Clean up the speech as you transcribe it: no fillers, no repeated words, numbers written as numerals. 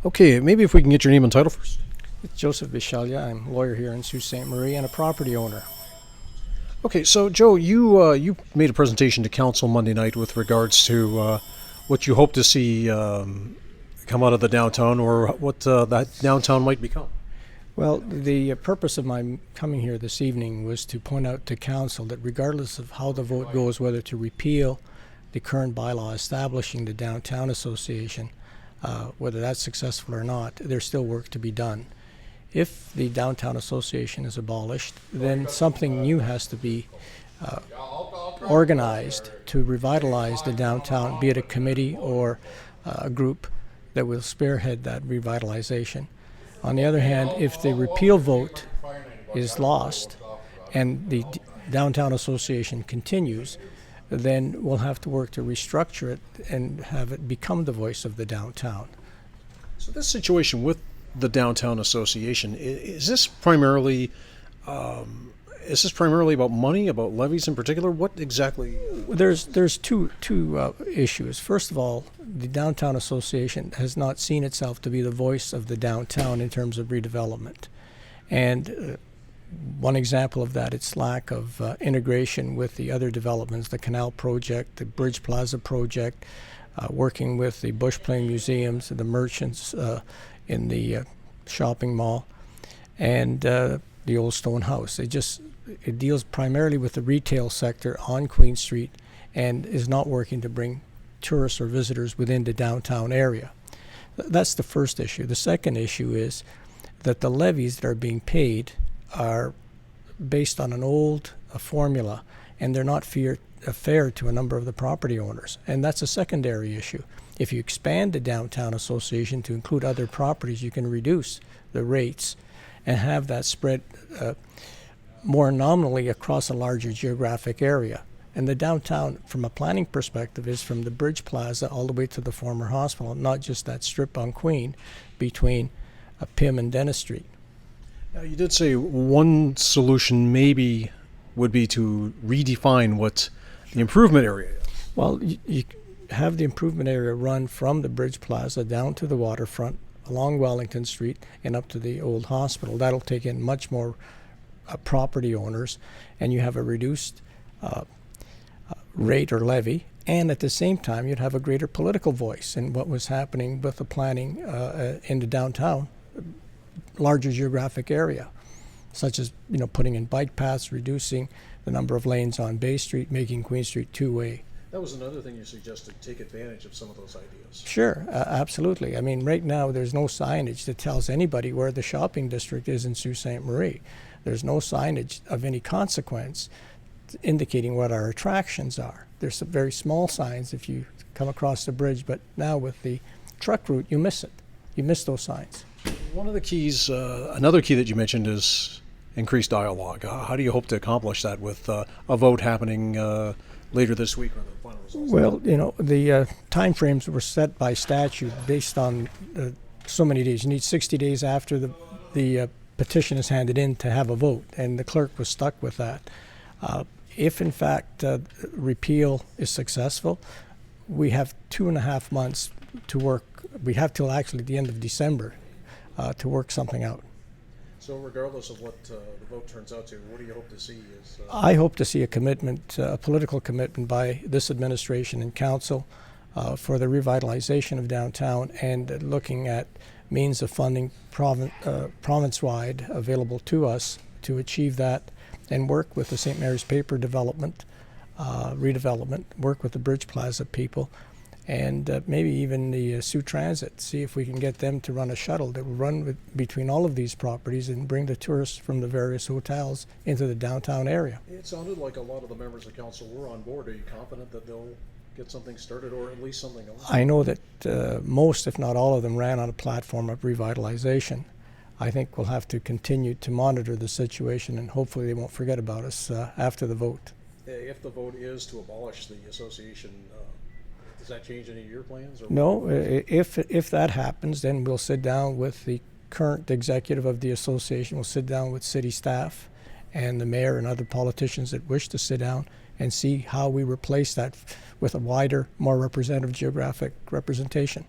Okay, maybe if we can get your name and title first. It's Joseph Bisceglia. I'm a lawyer here in Sault Ste. Marie and a property owner. Okay, so Joe, you made a presentation to council Monday night with regards to what you hope to see come out of the downtown, or what that downtown might become. Well, the purpose of my coming here this evening was to point out to council that regardless of how the vote goes, whether to repeal the current bylaw establishing the Downtown Association, whether that's successful or not, there's still work to be done. If the Downtown Association is abolished, then something new has to be organized to revitalize the downtown, be it a committee or a group that will spearhead that revitalization. On the other hand, if the repeal vote is lost and the Downtown Association continues, then we'll have to work to restructure it and have it become the voice of the downtown. So this situation with the Downtown Association, is this primarily about money, about levies in particular? What exactly? There's two issues. First of all, the Downtown Association has not seen itself to be the voice of the downtown in terms of redevelopment. And one example of that, its lack of integration with the other developments, the Canal Project, the Bridge Plaza Project, working with the Bush Plain Museums, the merchants in the shopping mall, and the Old Stone House. It deals primarily with the retail sector on Queen Street and is not working to bring tourists or visitors within the downtown area. That's the first issue. The second issue is that the levies that are being paid are based on an old formula, and they're not fair to a number of the property owners. And that's a secondary issue. If you expand the Downtown Association to include other properties, you can reduce the rates and have that spread more nominally across a larger geographic area. And the downtown, from a planning perspective, is from the Bridge Plaza all the way to the former hospital, not just that strip on Queen between Pym and Dennis Street. Now, you did say one solution maybe would be to redefine what the improvement area is. Well, you have the improvement area run from the Bridge Plaza down to the waterfront, along Wellington Street, and up to the old hospital. That'll take in much more property owners, and you have a reduced rate or levy, and at the same time you'd have a greater political voice in what was happening with the planning in the downtown larger geographic area, such as putting in bike paths, reducing the number of lanes on Bay Street, making Queen Street two-way. That was another thing you suggested, take advantage of some of those ideas. Sure, absolutely. I mean, right now there's no signage that tells anybody where the shopping district is in Sault Ste. Marie. There's no signage of any consequence indicating what our attractions are. There's some very small signs if you come across the bridge, but now with the truck route, you miss it. You miss those signs. One of the keys, another key that you mentioned is increased dialogue. How do you hope to accomplish that with a vote happening later this week, or the final results? Well, the time frames were set by statute based on so many days. You need 60 days after the petition is handed in to have a vote, and the clerk was stuck with that. If in fact repeal is successful, we have 2.5 months to work. We have till actually the end of December to work something out. So regardless of what the vote turns out to, what do you hope to see? I hope to see a commitment, a political commitment by this administration and council for the revitalization of downtown, and looking at means of funding province-wide available to us to achieve that, and work with the St. Mary's Paper development, redevelopment, work with the Bridge Plaza people, and maybe even the Sault Transit, see if we can get them to run a shuttle that will run between all of these properties and bring the tourists from the various hotels into the downtown area. It sounded like a lot of the members of council were on board. Are you confident that they'll get something started, or at least something else? I know that most, if not all of them, ran on a platform of revitalization. I think we'll have to continue to monitor the situation, and hopefully they won't forget about us after the vote. If the vote is to abolish the association, does that change any of your plans? Or no, if that happens, then we'll sit down with the current executive of the association. We'll sit down with city staff and the mayor and other politicians that wish to sit down and see how we replace that with a wider, more representative geographic representation.